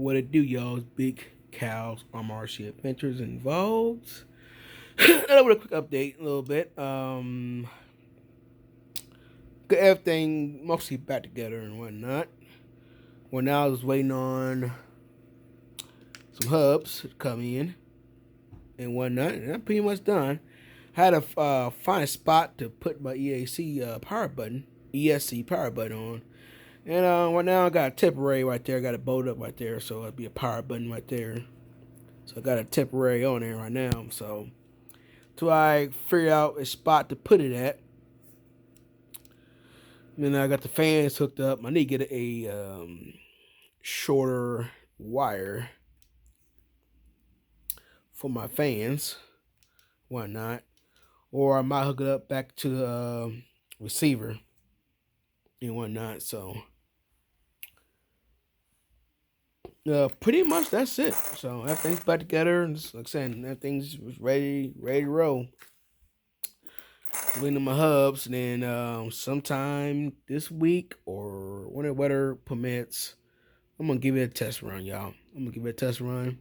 What it do, y'all? It's Big Cal's RC Adventures and Vogues. And with a quick update, a little bit. Got everything mostly back together and whatnot. Well, now I was waiting on some hubs to come in and whatnot, and I'm pretty much done. I had to find a spot to put my ESC power button on. And right now I got a temporary right there. I got it bolted up right there, so it'll be a power button right there. So I got a temporary on there right now. So till I figure out a spot to put it at. And then I got the fans hooked up. I need to get a shorter wire for my fans, whatnot, or I might hook it up back to the receiver and whatnot. So pretty much that's it. So everything's back together, and like I said, everything's ready to roll. Cleaning my hubs, and then sometime this week or when the weather permits, I'm gonna give it a test run, y'all. I'm gonna give it a test run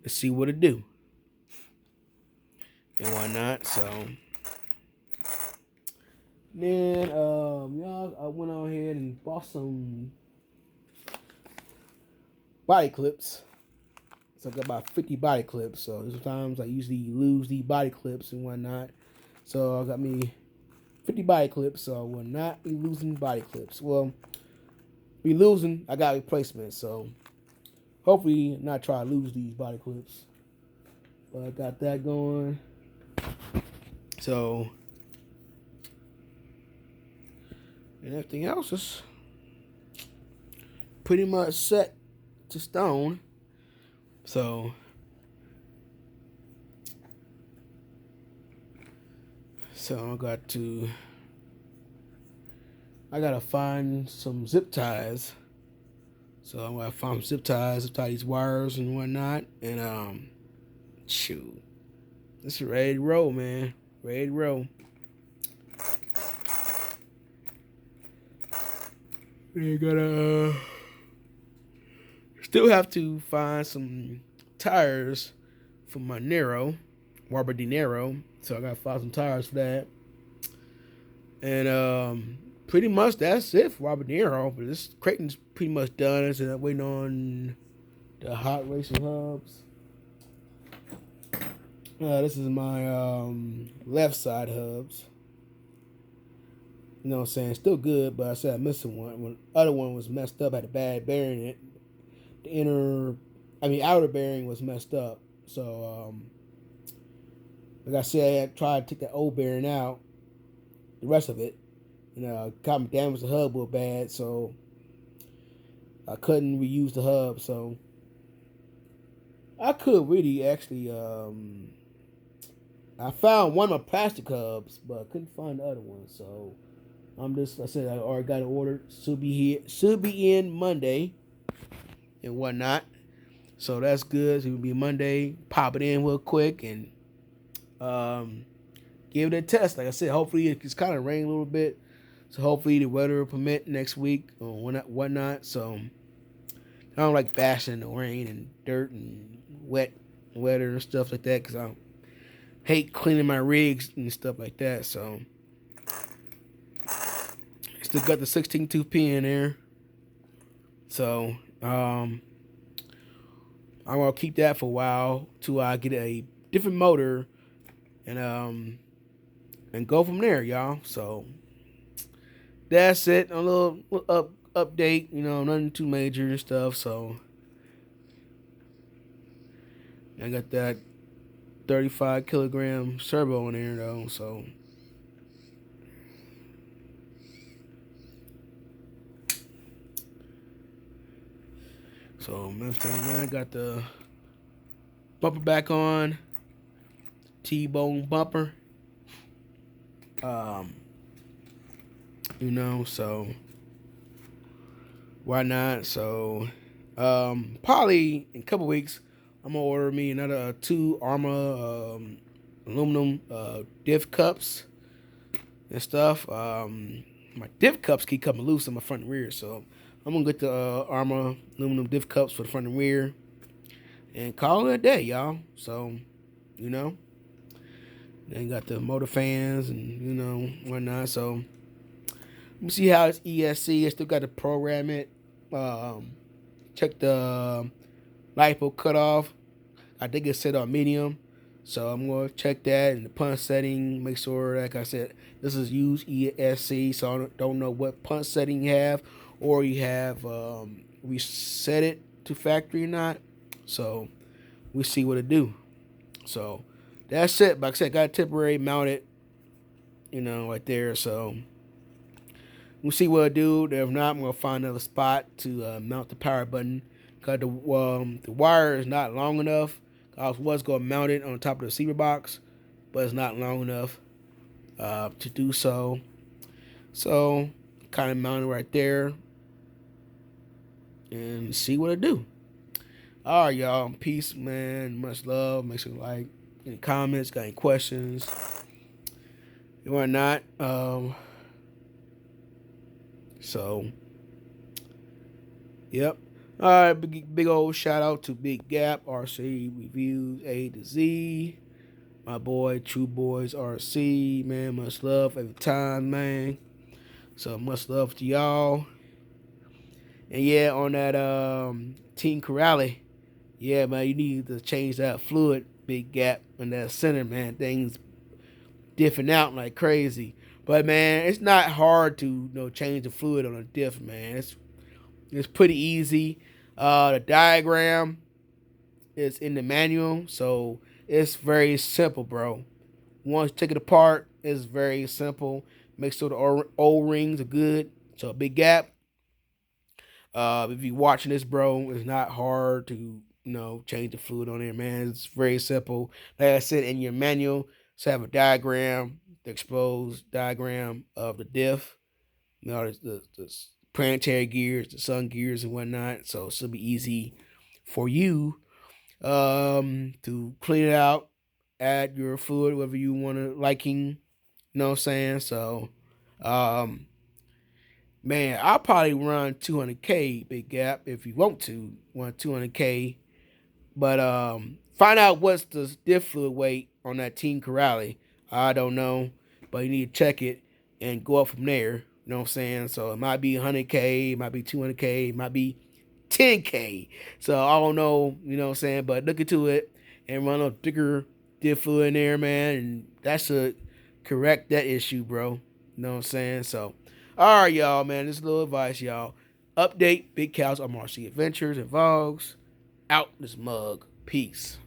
and see what it do and whatnot. So then y'all, I went on ahead and bought some body clips. So I got about 50 body clips. So sometimes I usually lose these body clips and whatnot. So I got me 50 body clips. So I will not be losing body clips. Well, be losing, I got replacements. So hopefully not try to lose these body clips. But I got that going. So and everything else is pretty much set to stone. So I gotta find some zip ties. So I'm gonna find some zip ties, tie these wires and whatnot, and shoot, this is ready to roll, man. Ready to roll. We gotta still have to find some tires for my Nero, Barber de Nero. So I gotta find some tires for that. And pretty much that's it for Robert De Niro. But this Creighton's pretty much done. So I'm waiting on the hot racing hubs. This is my left side hubs. You know what I'm saying? Still good, but I said I'm missing one. When the other one was messed up, had a bad bearing in it. The outer bearing was messed up. So, like I said, I tried to take the old bearing out, the rest of it. Got me damaged the hub real bad, so I couldn't reuse the hub. So I could really actually, I found one of my plastic hubs, but I couldn't find the other one. So I said I already got it ordered. Should be in Monday and whatnot. So that's good. So it'll be Monday. Pop it in real quick and give it a test. Like I said, hopefully it's kind of raining a little bit. So hopefully the weather will permit next week or whatnot. So I don't like bashing in the rain and dirt and weather and stuff like that because I hate cleaning my rigs and stuff like that. So still got the 16 tooth pin in there. So I'm gonna keep that for a while till I get a different motor and go from there, y'all. So that's it. A little update, nothing too major and stuff. So I got that 35 kilogram servo in there though. So next thing, man, I got the bumper back on, T-bone bumper. So why not? So probably in a couple weeks I'm gonna order me another 2 Arrma aluminum diff cups and stuff. My diff cups keep coming loose in my front and rear, so I'm gonna get the Arrma aluminum diff cups for the front and rear, and call it a day, y'all. So, you know, then got the motor fans and whatnot. So let me see how it's ESC. I still got to program it. Um, check the LiPo cutoff. I think it's set on medium. So I'm going to check that in the punch setting. Make sure, like I said, this is use ESC. So I don't know what punch setting you have. Or you have reset it to factory or not. So we see what it do. So that's it. Like I said, got a temporary mounted, right there. So we'll see what I do. If not, I'm gonna find another spot to mount the power button. Cause the wire is not long enough. I was gonna mount it on top of the receiver box, but it's not long enough to do so. So kind of mount it right there and see what it do. All right, y'all. Peace, man. Much love. Make sure you like. Any comments? Got any questions? Or not? So, yep. All right, big old shout out to Big Gap RC Reviews A to Z. My boy, True Boys RC, man. Much love every time, man. So much love to y'all. And yeah, on that Team Corrale, yeah, man, you need to change that fluid, Big Gap, in that center, man. Things diffing out like crazy. But man, it's not hard to change the fluid on a diff, man. It's pretty easy. The diagram is in the manual, so it's very simple, bro. Once you take it apart, it's very simple. Make sure the O-rings are good. So Big Gap. If you're watching this, bro, it's not hard to change the fluid on there, man. It's very simple. Like I said, in your manual, so have a diagram, the exposed diagram of the diff, the planetary gears, the sun gears, and whatnot. So it'll be easy for you to clean it out, add your fluid, whatever you want to liking. You know what I'm saying? So, man, I'll probably run 200K Big Gap if you want to run 200K. But find out what's the diff fluid weight on that Team Corrale. I don't know, but you need to check it and go up from there. You know what I'm saying? So it might be 100K, it might be 200K, it might be 10K. So I don't know, you know what I'm saying? But look into it and run a thicker diff fluid in there, man. And that should correct that issue, bro. You know what I'm saying? So, all right, y'all, man. This is a little advice, y'all. Update Big Cows on Marcy Adventures and Vlogs. Out this mug. Peace.